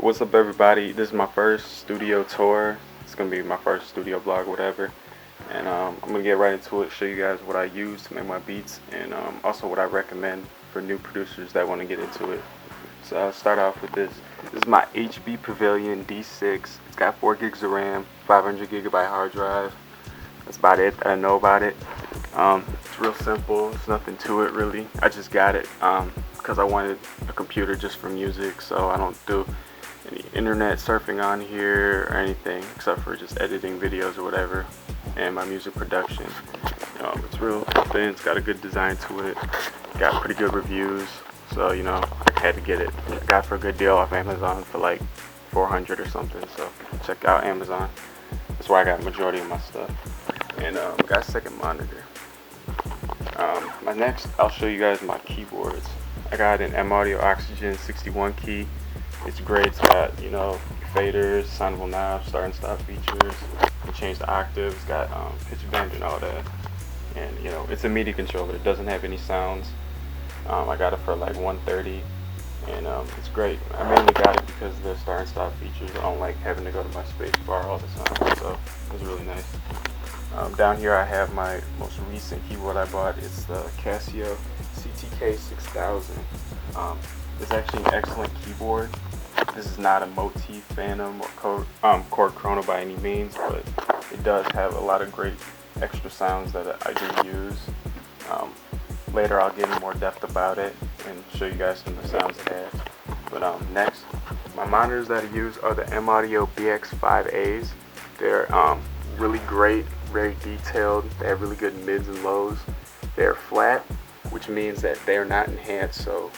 What's up, everybody? This is my first studio tour. It's gonna be my first studio vlog, whatever. And I'm gonna get right into it, show you guys what I use to make my beats, and also what I recommend for new producers that want to get into it. So I'll start off with this. This is my HB Pavilion D6. It's got 4 gigs of RAM, 500 gigabyte hard drive. That's about it that I know about it. It's real simple. There's nothing to it really. I just got it because I wanted a computer just for music, so I don't do any internet surfing on here or anything except for just editing videos or whatever, and my music production. It's real thin. It's got a good design to it. Got pretty good reviews, so I had to get it. I got it for a good deal off Amazon for like 400 or something. So check out Amazon. That's where I got the majority of my stuff. And got a second monitor. Next, I'll show you guys my keyboards. I got an M-Audio Oxygen 61 key. It's great. It's got faders, signable knobs, start and stop features. You can change the octaves. It's got pitch bend and all that. And it's a MIDI controller. It doesn't have any sounds. I got it for like 130, and it's great. I mainly got it because of the start and stop features. I don't like having to go to my space bar all the time, so it was really nice. Down here I have my most recent keyboard I bought. It's the Casio CTK 6000. It's actually an excellent keyboard. This is not a Motif Phantom or Korg Chrono by any means, but it does have a lot of great extra sounds that I do use. Later I'll get in more depth about it and show you guys some of the sounds it has. But next, my monitors that I use are the M-Audio BX5As. They're really great, very detailed. They have really good mids and lows. They're flat, which means that they're not enhanced, so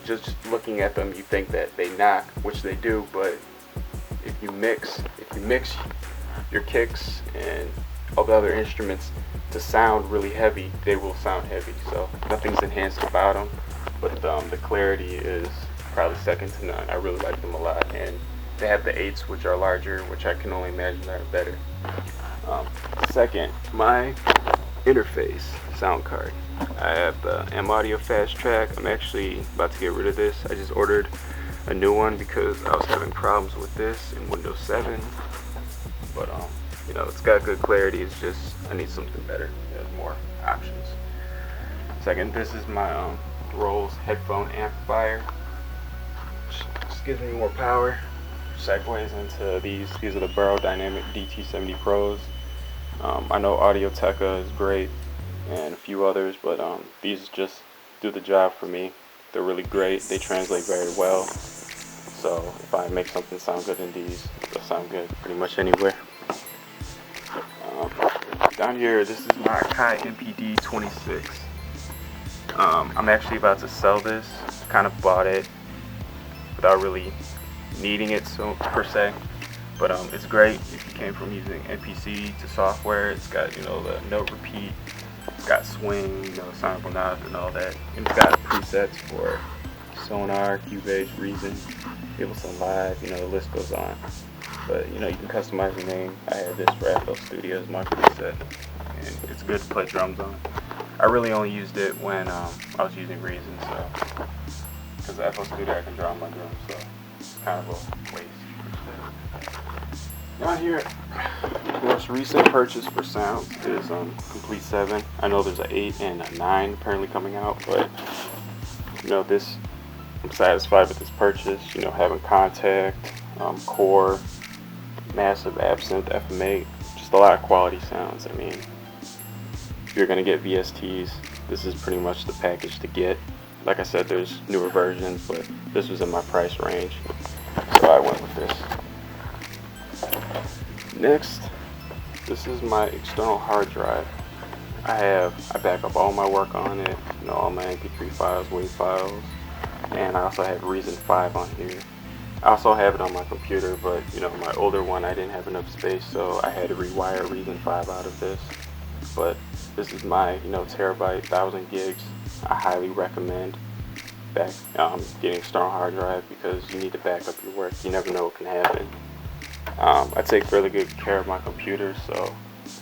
just looking at them you think that they knock, which they do, but if you mix your kicks and all the other instruments to sound really heavy, they will sound heavy. So nothing's enhanced about them, but the clarity is probably second to none. I really like them a lot, and they have the 8s, which are larger, which I can only imagine are better. Second, my interface sound card. I have the M-Audio Fast Track. I'm actually about to get rid of this. I just ordered a new one because I was having problems with this in Windows 7. But it's got good clarity. It's just I need something better. There's more options. Second, this is my Rollz headphone amplifier. Just gives me more power. Segues into these. These are the Burrow Dynamic DT70 Pros. I know Audio-Technica is great and a few others, but these just do the job for me. They're really great. They translate very well. So if I make something sound good in these, it'll sound good pretty much anywhere. Down here, this is my Akai MPD 26. I'm actually about to sell this. Kind of bought it without really needing it per se, but it's great if you came from using MPC to software. It's got the note repeat, it's got swing, signable knobs and all that, and it's got presets for Sonar, Cubase, Reason, Ableton Live, the list goes on. But you can customize your name. I had this for FL Studio as my preset, and it's good to play drums on. I really only used it when I was using Reason, so because the FL Studio I can draw on my drums, so it's kind of a waste. Down here, the most recent purchase for sounds is Complete 7. I know there's an 8 and a 9 apparently coming out, but I'm satisfied with this purchase. Having Contact, Core, Massive, Absinthe, FM8, just a lot of quality sounds. I mean, if you're gonna get VSTs, this is pretty much the package to get. Like I said, there's newer versions, but this was in my price range, so I went with this. Next, this is my external hard drive. I back up all my work on it, all my MP3 files, WAV files, and I also have Reason 5 on here. I also have it on my computer, but my older one I didn't have enough space, so I had to rewire Reason 5 out of this. But this is my terabyte, 1000 gigs. I highly recommend getting external hard drive because you need to back up your work. You never know what can happen. I take really good care of my computer, so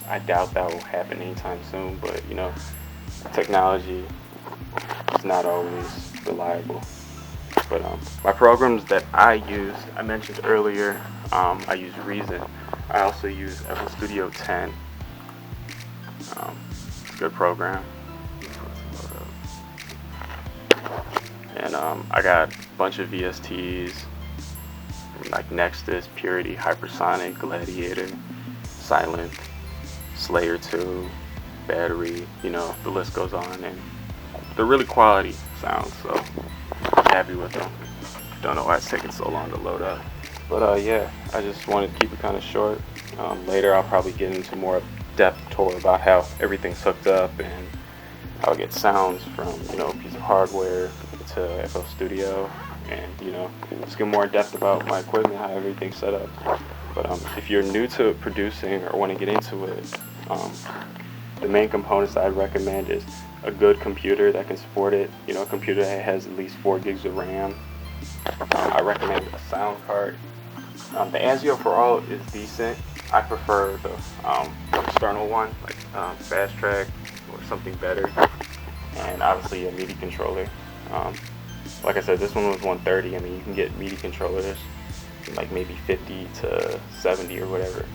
I doubt that will happen anytime soon. But technology is not always reliable. But my programs that I use, I mentioned earlier, I use Reason. I also use FL Studio 10. It's a good program. And I got a bunch of VSTs like Nexus, Purity, Hypersonic, Gladiator, Silent, Slayer 2, Battery, you know, the list goes on, and they're really quality sounds, so I'm happy with them. Don't know why it's taking so long to load up. But yeah, I just wanted to keep it kind of short. Later I'll probably get into more depth tour about how everything's hooked up and how I get sounds from, you know, a piece of hardware to FL Studio, and, you know, just get more in depth about my equipment, how everything's set up. But if you're new to producing or want to get into it, the main components that I'd recommend is a good computer that can support it. You know, a computer that has at least 4 gigs of RAM. I recommend a sound card. The Ansio for All is decent. I prefer the external one, like Fast Track or something better. And obviously a MIDI controller. Like I said, this one was 130. I mean, you can get MIDI controllers like maybe 50 to 70 or whatever.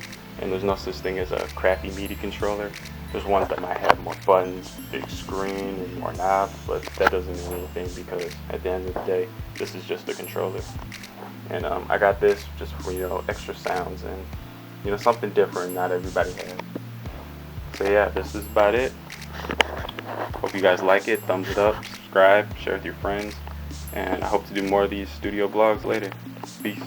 And there's no such thing as a crappy MIDI controller. There's ones that might have more buttons, big screen, and more knobs, but that doesn't mean anything because at the end of the day, this is just a controller. And I got this just for, you know, extra sounds and, you know, something different not everybody has. So yeah, this is about it. Hope you guys like it. Thumbs it up, subscribe, share with your friends, and I hope to do more of these studio blogs later. Peace.